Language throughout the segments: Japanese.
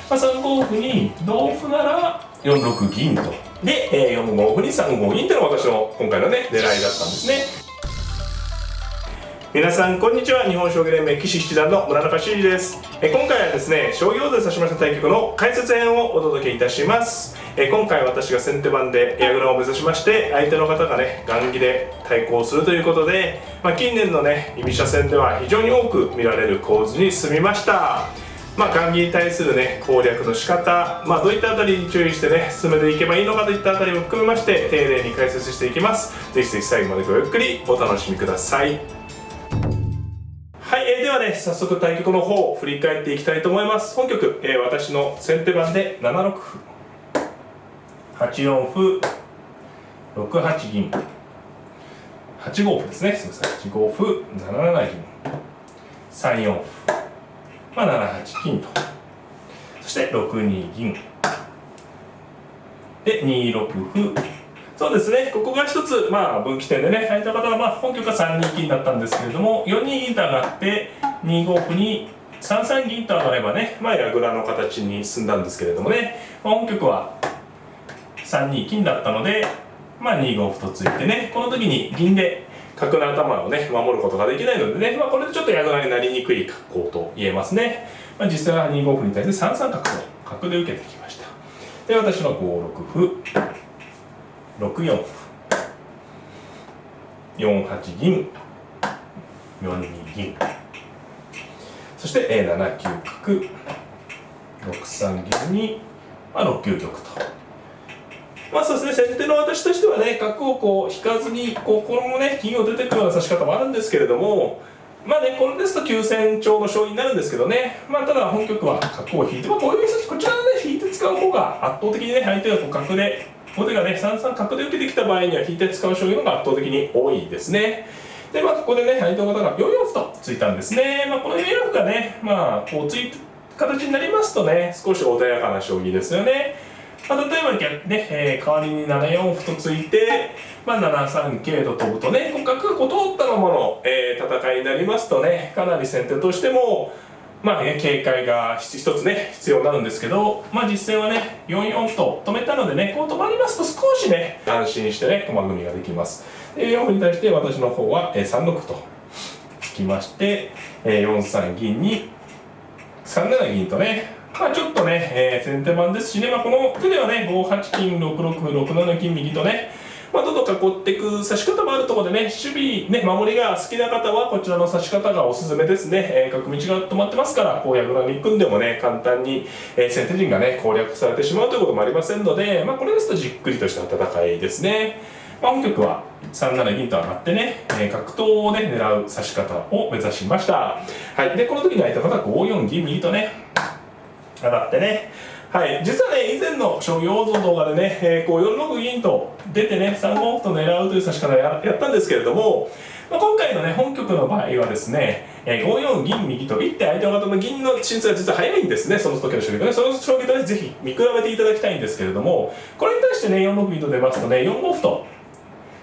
3五歩に同歩なら4六銀と。で、4五歩に3五銀というのが私の今回のね、狙いだったんですね。皆さんこんにちは。日本将棋連盟棋士七段の村中修司です。今回はですね、将棋王座で指しました対局の解説編をお届けいたします。今回私が先手番で矢倉を目指しまして、相手の方がね、雁木で対抗するということで、近年のね、居飛車戦では非常に多く見られる構図に進みました。雁木に対するね、攻略の仕方、どういったあたりに注意してね、進めていけばいいのかといったあたりも含めまして、丁寧に解説していきます。ぜひぜひ最後までごゆっくりお楽しみください。はい、ではね、早速対局の方を振り返っていきたいと思います。本局、私の先手番で7六歩、8四歩、6八銀、8五歩ですね、すみません、8五歩、7七銀、3四歩、7八金と、そして6二銀で2六歩。そうですね、ここが一つ、分岐点でね、相手の方は本局は3二金だったんですけれども、4二銀と上がって2五歩に3三銀と上がればね、矢倉の形に進んだんですけれどもね、本局は3二金だったので、2五歩とついてね、この時に銀で角の頭をね、守ることができないのでね、これでちょっと矢倉になりにくい格好と言えますね。実際は2五歩に対して3三角と角で受けてきました。で、私の5六歩、6四歩、4八銀、4二銀、そして、7九角、6三銀に、6九玉と。そうですね、先手の私としてはね、角をこう引かずに、このね、銀を出てくるような指し方もあるんですけれども、これですと急戦調の将棋になるんですけどね、ただ本局は角を引いて、こういうこちらのね、引いて使う方が圧倒的にね、相手が角で、後手がね、3三角で受けてきた場合には引いて使う将棋の方が圧倒的に多いですね。で、ここでね、相手の方が4四歩とついたんですね。この4四歩がね、こうついた形になりますとね、少し穏やかな将棋ですよね。例えば逆ね、代わりに7四歩とついて、7三桂と飛ぶとね、角が通ったままの、戦いになりますとね、かなり先手としても、警戒が一つね、必要になるんですけど、実戦はね、4四歩と止めたのでね、こう止まりますと少しね、安心してね、駒組みができます。4四歩に対して私の方は、3六歩とつきまして、4三銀に3七銀とね、ちょっとね、先手番ですしね、この手ではね、5八金、6六歩、6七金右とね、どんどん囲っていく指し方もあるところでね、守備、ね、守りが好きな方はこちらの指し方がおすすめですね。角道が止まってますから、こう矢倉に組んでもね、簡単に、先手陣がね、攻略されてしまうということもありませんので、これですとじっくりとした戦いですね。本局は3七銀と上がってね、角頭をね、狙う指し方を目指しました。はい。で、この時に相手の方は5四銀右とね、上がってね、実はね、以前の将棋王座動画でね、4六銀と出てね、3五歩と狙うという指し方をやったんですけれども、今回のね、本局の場合はですね、5四銀右と一手相手の方の銀の進出が実は早いんですね、その時の将棋とね、その将棋とね、ぜひ見比べていただきたいんですけれども、これに対してね、4六銀と出ますとね、4五歩と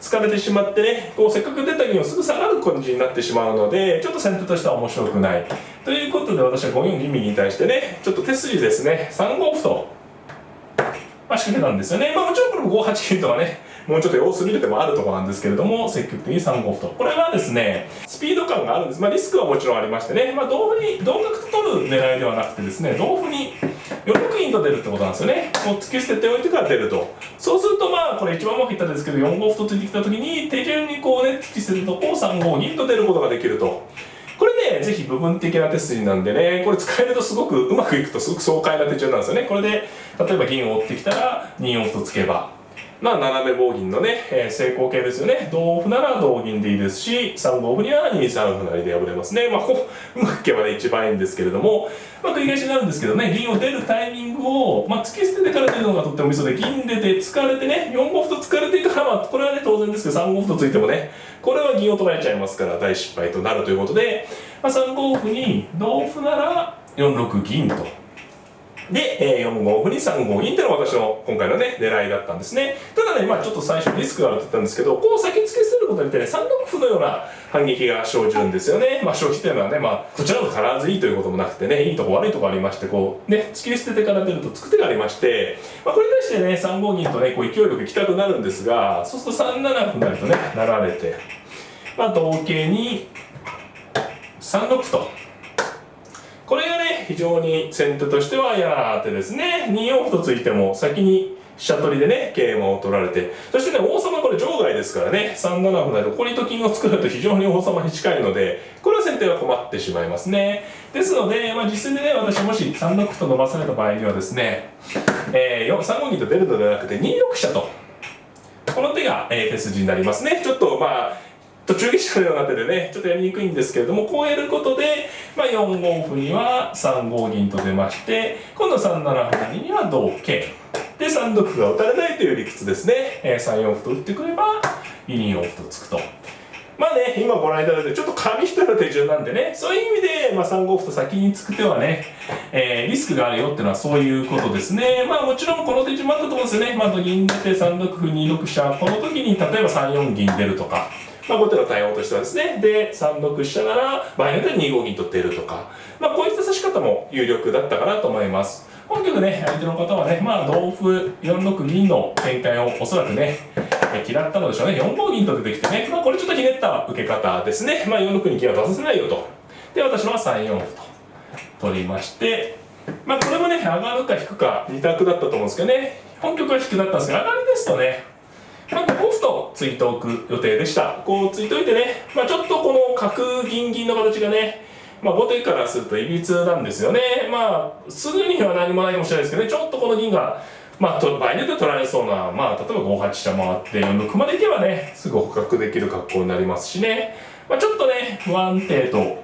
疲れてしまってね、せっかく出た銀をすぐ下がる感じになってしまうので、ちょっと先手としては面白くない。ということで私は5四銀右に対してね、ちょっと手筋ですね、3五歩と、仕掛けたんですよね。もちろんこれも5八金とかね、もうちょっと様子見る手もあるところなんですけれども、積極的に3五歩と。これはですね、スピード感があるんです。リスクはもちろんありましてね、同角と取る狙いではなくてですね、同歩に4六銀と出るってことなんですよね。突き捨てておいてから出ると。そうするとこれ一番うまくいったんですけど、4五歩とついてきた時に手順に突き捨てると3五銀と出ることができると。これね、ぜひ部分的な手筋なんでね、これ使えるとすごくうまくいくとすごく爽快な手順なんですよね。これで例えば銀を追ってきたら2四歩とつけば、斜め棒銀のね、成功形ですよね。同歩なら同銀でいいですし、3五歩には2三歩成で破れますね。ここうまくいけばね、一番いいんですけれども、繰り返しになるんですけどね、銀を出るタイミングを、突き捨ててから出るのがとってもミソで、銀出て疲れてね、4五歩と疲れてから、これはね、当然ですけど、3五歩とついてもね、これは銀を取られちゃいますから大失敗となるということで、3五歩に同歩なら4六銀と。で、4五歩に3五銀っていうのが私の今回のね、狙いだったんですね。ただね、ちょっと最初リスクがあるって言ったんですけど、こう先付けすることによってね、3六歩のような反撃が生じるんですよね。生じというのはね、こちらも必ずいいということもなくてね、いいとこ悪いとこありまして、こう、ね、突き捨ててから出るとつく手がありまして、これに対してね、3五銀とね、こう勢いよく行きたくなるんですが、そうすると3七歩成とね、成られて、同桂に3六歩と。これがね、非常に先手としては嫌な手ですね。2四歩とついても先に飛車取りでね、桂馬を取られて、そしてね、王様これ場外ですからね、3七歩成とここにと金を作ると非常に王様に近いので、これは先手は困ってしまいますね。ですので、実戦でね、私もし3六歩と伸ばされた場合にはですね、3五銀と出るのではなくて2六飛車と、この手が、手筋になりますね。ちょっと途中下車のような手でね、ちょっとやりにくいんですけれども、こうやることで、4五歩には3五銀と出まして、今度3七歩成には同桂。で、3六歩が打たれないという理屈ですね。3四歩と打ってくれば、2四歩と突くと。今ご覧いただいて、ちょっと紙一重の手順なんでね、そういう意味で、3五歩と先に突く手はね、リスクがあるよっていうのはそういうことですね。もちろんこの手順もあったと思うんですよね。銀出て3六歩、2六飛車。この時に例えば3四銀出るとか。後手の対応としてはですね。で、3六飛車なら、場合によっては2五銀と出るとか。こういった指し方も有力だったかなと思います。本局ね、相手の方はね、同歩、4六銀の展開をおそらくね、嫌ったのでしょうね。4五銀と出てきてね、これちょっとひねった受け方ですね。4六に銀は出させないよと。で、私のは3四歩と取りまして、これもね、上がるか引くか2択だったと思うんですけどね。本局は引くだったんですが、上がりですとね、5歩と突いておく予定でした。こう突いておいてね、ちょっとこの角銀銀の形がね、後手からするといびつなんですよね。すぐには何もないかもしれないですけどね、ちょっとこの銀が、場合によっては取られそうな、例えば5八飛車回って4六までいけばね、すぐ捕獲できる格好になりますしね、ちょっとね、不安定と、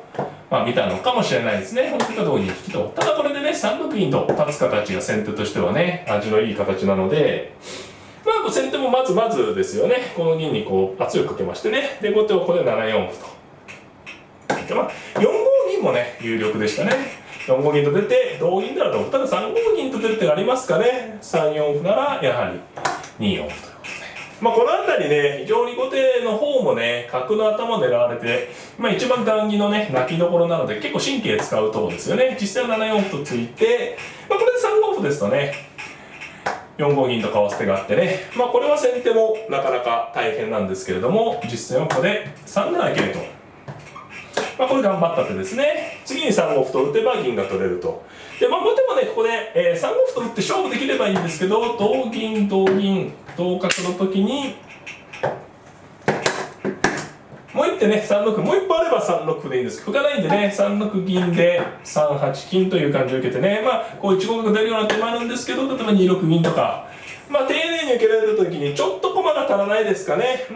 見たのかもしれないですね。本当か同銀引きと。ただこれでね、3六銀と立つ形が先手としてはね、味のいい形なので、先手もまずですよね。この銀にこう圧力かけましてね。で、後手をここで7四歩と。で、4五銀もね、有力でしたね。4五銀と出て、同銀なら同歩。ただ3五銀と出る手がありますかね。3四歩なら、やはり2四歩ということで。この辺りね、非常に後手の方もね、角の頭狙われて、一番雁木のね、泣きどころなので、結構神経使うところですよね。実際は7四歩とついて、これで3五歩ですとね、4五銀とかわす手があってね、これは先手もなかなか大変なんですけれども、実戦はここで3七桂と。これ頑張った手ですね。次に3五歩と打てば銀が取れると。で、後手もね、ここで、3五歩と打って勝負できればいいんですけど、同銀、同銀、同角の時に、もう一手ね、3六、もう一歩あれば3六歩でいいんですけど、歩がないんでね、3六銀で3八金という感じを受けてね、こう1五角出るような手もあるんですけど、例えば2六銀とか、丁寧に受けられる時にちょっと駒が足らないですかね。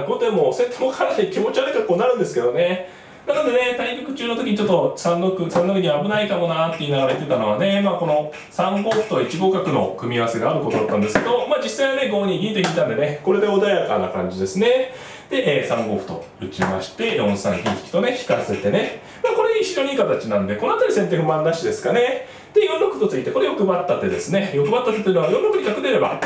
後手も先手もかなり気持ち悪い格好になるんですけどね。なのでね、対局中の時にちょっと3六銀危ないかもなーって言いながら言ってたのはね、この3五歩と1五角の組み合わせがあることだったんですけど、実際はね、5二銀と引いたんでね、これで穏やかな感じですね。で、3五歩と打ちまして、4三銀引きとね、引かせてね、これ非常にいい形なんで、この辺り先手不満なしですかね。で、4六とついて、これ欲張った手ですね。欲張った手というのは、4六に角出れば、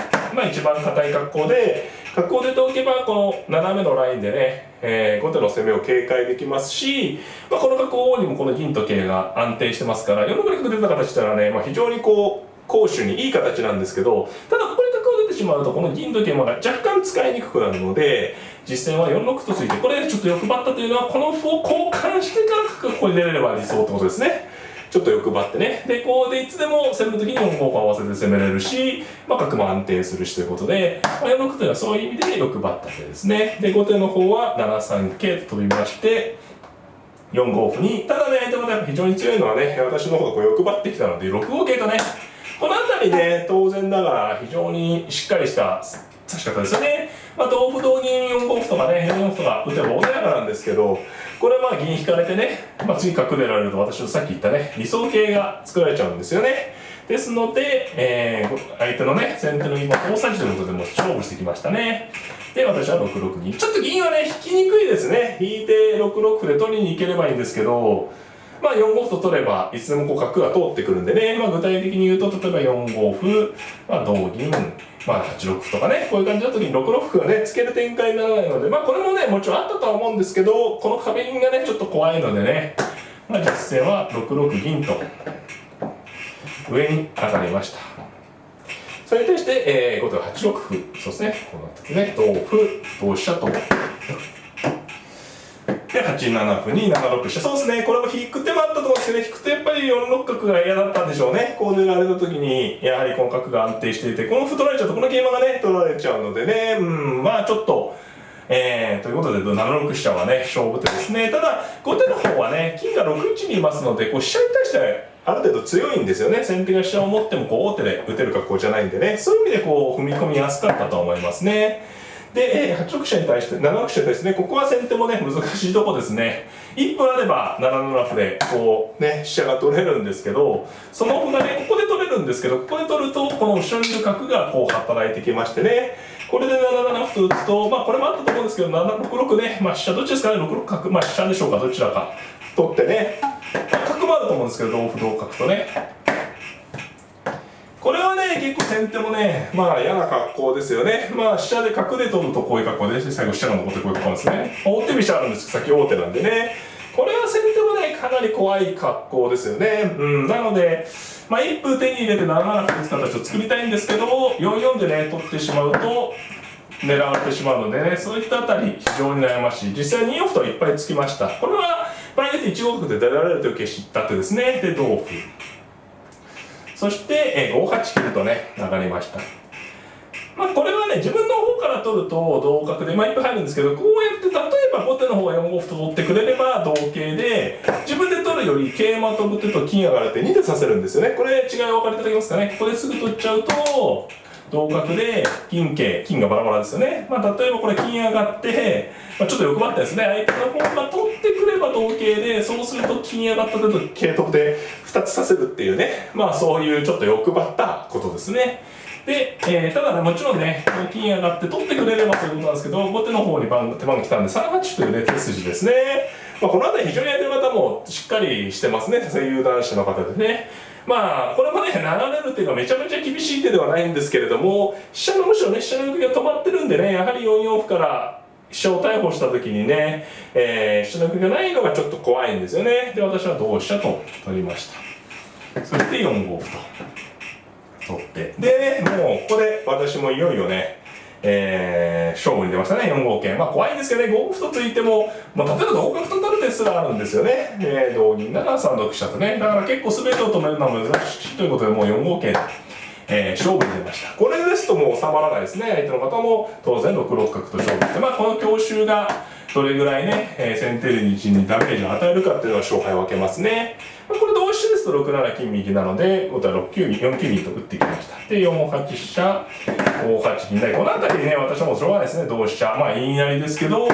一番硬い格好で、角を出ておけば、この斜めのラインでね、後手の攻めを警戒できますし、この角王にもこの銀と桂が安定してますから、4六に角出た形というのはね、非常にこう、攻守にいい形なんですけど、ただここに角を出てしまうと、この銀と桂馬が若干使いにくくなるので、実戦は4六とついて、これちょっと欲張ったというのは、この歩を交換してから角がここに出れれば理想ってことですね。ちょっと欲張ってね。で、こうでいつでも攻めるときに4五歩合わせて攻めれるし、角も安定するしということで、4六というのはそういう意味で欲張った手ですね。で、後手の方は7三桂と飛びまして、4五歩に、ただね、相手もね、非常に強いのはね、私の方がこう欲張ってきたので、6五桂とね、この辺りね、当然ながら非常にしっかりした指し方ですよね。同歩同銀4五歩とかね、4四歩とか打てば穏やかなんですけど、これは銀引かれてね、次角出られると私のさっき言ったね、理想形が作られちゃうんですよね。ですので、相手のね、先手の今、大さじということでも勝負してきましたね。で、私は6六銀。ちょっと銀はね、引きにくいですね。引いて6六歩で取りに行ければいいんですけど、まあ4五歩と取ればいつでもこう角が通ってくるんでね、まあ具体的に言うと、例えば4五歩、まあ同銀、まあ8六歩とかね、こういう感じの時に6六歩がね、つける展開にならないので、まあこれもね、もちろんあったとは思うんですけど、この壁銀がね、ちょっと怖いのでね、まあ実戦は6六銀と上に上がりました。それに対して、後手は8六歩、そうですね、こうなってね、同歩、同飛車と。で、8七歩に7六飛車。そうですね、これも引く手もあったと思うんですけどね、引くとやっぱり4六角が嫌だったんでしょうね。こう狙われた時に、やはりこの角が安定していて、この歩取られちゃうと、この桂馬がね、取られちゃうのでね、まあちょっと、ということで、7六飛車はね、勝負手ですね。ただ、後手の方はね、金が6一にいますので、こう飛車に対してはある程度強いんですよね。先手が飛車を持っても、こう王手で打てる格好じゃないんでね、そういう意味でこう踏み込みやすかったと思いますね。で、8六飛車に対して、7六飛車に対してね、ここは先手もね、難しいとこですね。1分あれば7七歩で、こうね、飛車が取れるんですけど、その歩がね、ここで取れるんですけど、ここで取ると、この後ろにいる角がこう働いてきましてね、これで7七歩と打つと、まあこれもあったと思うんですけど、6六ね、まあ飛車どっちですかね、6六角、まあ飛車でしょうか、どちらか取ってね、角もあると思うんですけど、同歩同角とね。これはね、結構先手もね、まあ嫌な格好ですよね。まあ飛車で角で取るとこういう格好で、最後飛車が残ってこういう格好ですね。王手飛車あるんですけど、先王手なんでね。これは先手もね、かなり怖い格好ですよね。なので、まあ一歩手に入れて7七歩打つ形を作りたいんですけど、4四でね、取ってしまうと、狙われてしまうのでね、そういったあたり非常に悩ましい。実際2四歩といっぱいつきました。これは場合によって1五角で出られるという決した手ですね。で、同歩。そして、5八金とね、上がりました。まあこれはね、自分の方から取ると同角で、まあ一歩入るんですけど、こうやって例えば後手の方が4五歩と取ってくれれば同桂で、自分で取るより桂馬とぶ手と金上がるって2手させるんですよね。これ違いお分かりいただけますかね。ここですぐ取っちゃうと、同角で金桂、金がバラバラですよね。まあ例えばこれ金上がって、まあ、ちょっと欲張ったですね。相手の方が取ってくれば同桂で、そうすると金上がった手と桂得で2つさせるっていうね。まあそういうちょっと欲張ったことですね。で、ただね、もちろんね、金上がって取ってくれればそういうことなんですけど、後手の方に手番が来たんで、3八というね、手筋ですね。まあこの辺り非常にやってる方もしっかりしてますね。声優男子の方でね。まあこれもね、なられる手がめちゃめちゃ厳しい手ではないんですけれども、飛車のむしろね、飛車の動きが止まってるんでね、やはり4四歩から飛車を逮捕した時にね、飛車の動きがないのがちょっと怖いんですよね。で、私は同飛車と取りました。そして4五歩と取って。で、ね、もうここで私もいよいよね、勝負に出ましたね、4五桂。まあ怖いんですけどね、5五歩とついても、まあ、例えば同角と取る手すらあるんですよね。同銀なら3六飛車とね。だから結構全てを止めるのは難しいということで、もう4五桂で、勝負に出ました。これですともう収まらないですね。相手の方も当然6六角と勝負して、まあこの強襲がどれぐらいね、先手陣にダメージを与えるかっていうのは勝敗を分けますね。まあ、これ同飛車ですと6七金右なので、後手は6九銀、4九銀と打ってきました。で、4八飛車、5八銀成。この辺りね、私はもうしょうがないですね、同飛車。まあ、言いなりですけど、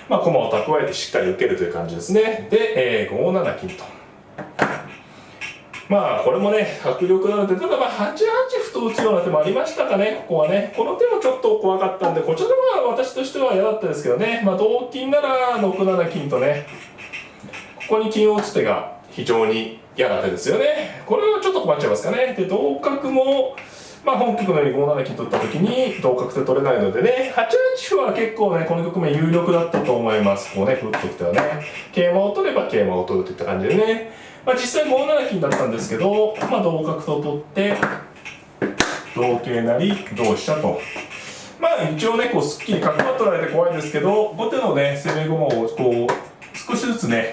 まあ、駒を蓄えてしっかり受けるという感じですね。で、5七金と。まあ、これもね、迫力なので、ただまあ、8八歩と打つような手もありましたかね、ここはね。この手もちょっと怖かったんで、こちらは私としては嫌だったですけどね。まあ、同金なら6七金とね、ここに金を打つ手が非常に嫌な手ですよね。これはちょっと困っちゃいますかね。で、同角も、まあ本局のように5七金取った時に同角で取れないのでね、8八歩は結構ね、この局面有力だったと思います。こうね、打っときてはね。桂馬を取れば桂馬を取るといった感じでね。まあ実際5七金だったんですけど、まあ同角と取って、同桂成、同飛車と。まあ一応ね、こうすっきり角は取られて怖いですけど、後手のね、攻め駒をこう、少しずつね、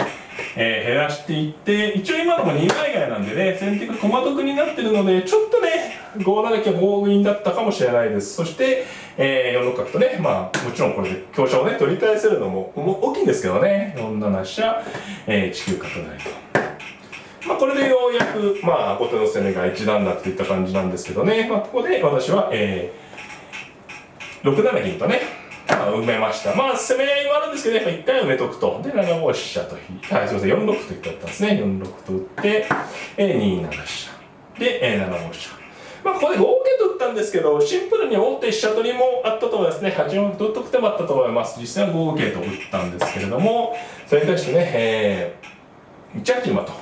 減らしていって、一応今のも2枚替えなんでね、先手が駒得になってるので、ちょっとね、5七金は強引だったかもしれないです。そして、4六角とね、まあもちろんこれで香車をね、取り返せるのも大きいんですけどね、4七飛車、1九角成と。まあこれでようやく、まあ後手の攻めが一段落といった感じなんですけどね、まあここで私は、6七銀とね、埋めました。まあ攻め合いもあるんですけど、やっぱ一回埋めとくと。で、7五飛車と引いて、はい、すみません、4六歩と言ってあったんですね。4六歩と打って、2七飛車。で、7五飛車。まあここで5桂と打ったんですけど、シンプルに王手飛車取りもあったと思いますね。8四歩と打っとく手もあったと思います。実際は5桂と打ったんですけれども、それに対してね、1八馬と。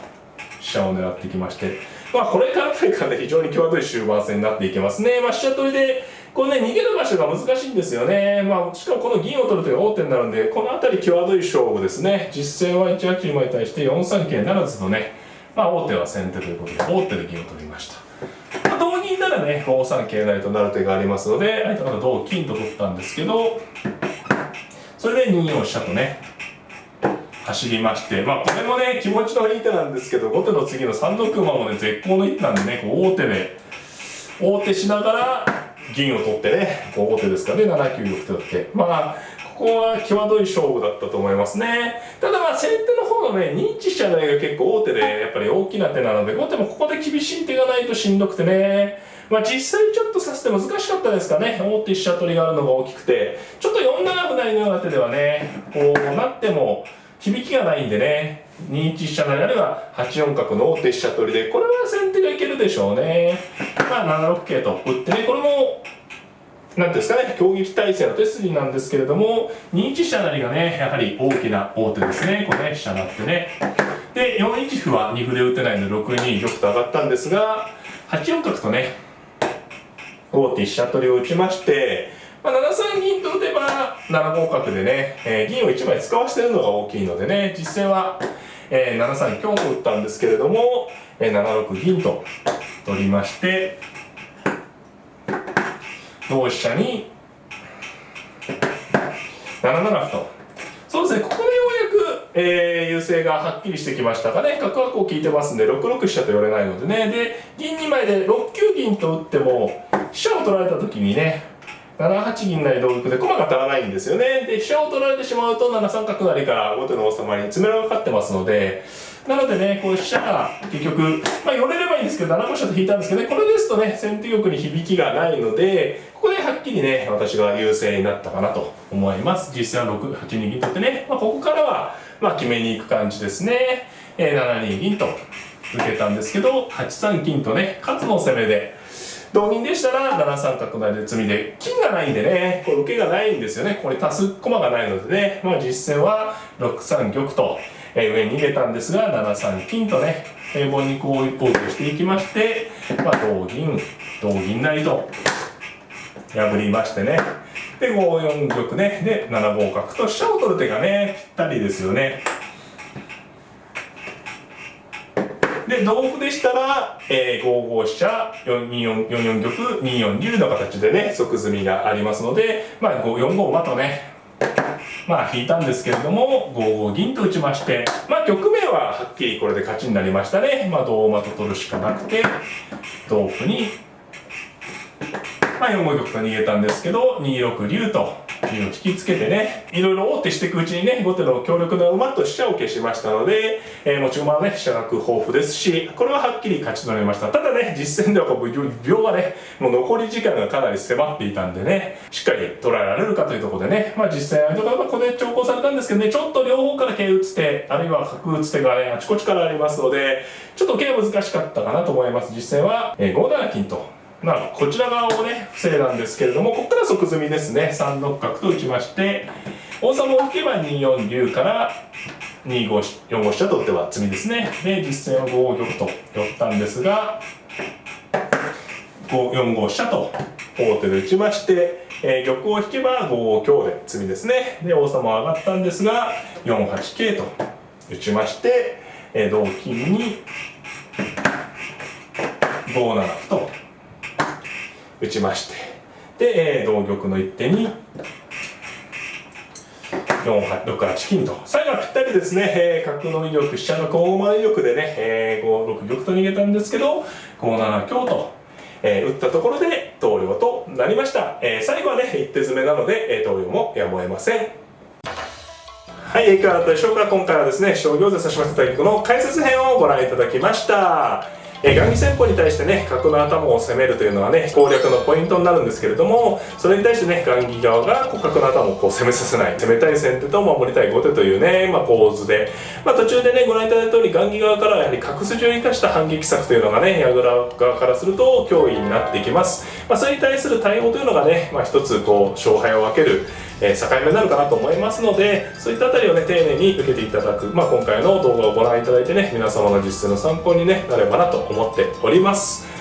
車を狙ってきまして、これからというかね、非常に際どい終盤戦になっていけますね。飛車取りでこれね、逃げる場所が難しいんですよね。しかもこの銀を取るというのが王手になるんで、この辺り際どい勝負ですね。実戦は1八馬に対して4三桂ならずのね、王手は先手ということで、王手で銀を取りました。同銀ならね、5三桂成となる手がありますので、相手方同金と取ったんですけど、それで2四飛車とね、走りまして、これもね、気持ちのいい手なんですけど、後手の次の3六馬もね、絶好の一手なんでね、王手しながら銀を取ってね、王手ですかね、7九玉と取って、ここは際どい勝負だったと思いますね。ただ先手の方のね、2一飛車成が結構王手でやっぱり大きな手なので、後手もここで厳しい手がないとしんどくてね、実際ちょっと指す手難しかったですかね。王手飛車取りがあるのが大きくて、ちょっと4七歩成のような手ではね、こうなっても響きがないんでね、2一飛車成あるいは8四角の王手飛車取りで、これは先手がいけるでしょうね。7六桂と打ってね、これもなんていうんですかね、攻撃態勢の手筋なんですけれども、2一飛車成がね、やはり大きな王手ですね。これね、飛車成ってね。で、4一歩は2歩で打てないので、6二玉と上がったんですが、8四角とね、王手飛車取りを打ちまして、7三銀と打てば、7五角でね、銀を1枚使わせてるのが大きいのでね、実戦は、7三香と打ったんですけれども、7六銀と取りまして、同飛車に7七歩と、そうですね、ここでようやく、優勢がはっきりしてきましたがね、角はこう効いてますんで、6六飛車と寄れないのでね、で、銀2枚で6九銀と打っても、飛車を取られた時にね、7八銀成同玉で駒が足らないんですよね。で、飛車を取られてしまうと7三角成から後手の王様に詰めろがかかってますので、なのでね、こう飛車が結局、寄れればいいんですけど、7五飛車と引いたんですけどね、これですとね、先手玉に響きがないので、ここではっきりね、私が優勢になったかなと思います。実際は6八二銀取ってね、ここからは、決めに行く感じですね。7二銀と受けたんですけど、8三金とね、勝の攻めで、同銀でしたら7三角成で詰みで、金がないんでね、これ受けがないんですよね。ここに足す駒がないのでね、実戦は6三玉と、上に入れたんですが、7三金とね、平凡にこう一方としていきまして、同銀成と破りましてね。で、5四玉ね、で、7五角と飛車を取る手がね、ぴったりですよね。で、同歩でしたら、5五飛車、4四玉、2四竜の形でね、即詰みがありますので、4五馬とね、引いたんですけれども、5五銀と打ちまして、局面ははっきりこれで勝ちになりましたね。同馬と取るしかなくて、同歩に、4五玉と逃げたんですけど、2六竜と竜を引きつけてね、いろいろ王手していくうちにね、後手の強力な馬と飛車を消しましたので、持ち馬はね、飛車角豊富ですし、これははっきり勝ち取れました。ただね、実戦では秒がね、もう残り時間がかなり迫っていたんでね、しっかり捉えられるかというところでね、実際相手がここで長考されたんですけどね、ちょっと両方から桂打つ手、あるいは角打つ手がね、あちこちからありますので、ちょっと桂は難しかったかなと思います。実戦は、5七金と。こちら側をね、防いだんですけれども、ここから即詰みですね。3六角と打ちまして、王様を引けば2四竜から4五飛車と打てば詰みですね。で、実戦は5五玉と寄ったんですが、4五飛車と王手で打ちまして、玉を引けば5五香で詰みですね。で、王様は上がったんですが、4八桂と打ちまして、同金に5七歩と打ちまして、で、同玉の一手に6八金と、最後はぴったりですね、角の威力、飛車が大馬の威力でね、5六玉と逃げたんですけど、5七香と、打ったところで投了となりました。最後はね、一手詰めなので、投了もやむを得ません。はい、いかがだったでしょうか。今回はですね、将棋を指しました対局の解説編をご覧いただきました。雁木戦法に対してね、角の頭を攻めるというのはね、攻略のポイントになるんですけれども、それに対してね、雁木側が角の頭をこう攻めさせない、攻めたい先手と守りたい後手というね、構図で、途中でね、ご覧いただいた通り、雁木側からはやはり角筋を生かした反撃策というのがね、矢倉側からすると脅威になってきます。それに対する対応というのがね、一つこう勝敗を分ける境目になるかなと思いますので、そういったあたりをね丁寧に受けていただく、今回の動画をご覧いただいてね、皆様の実践の参考に、ね、なればなと思っております。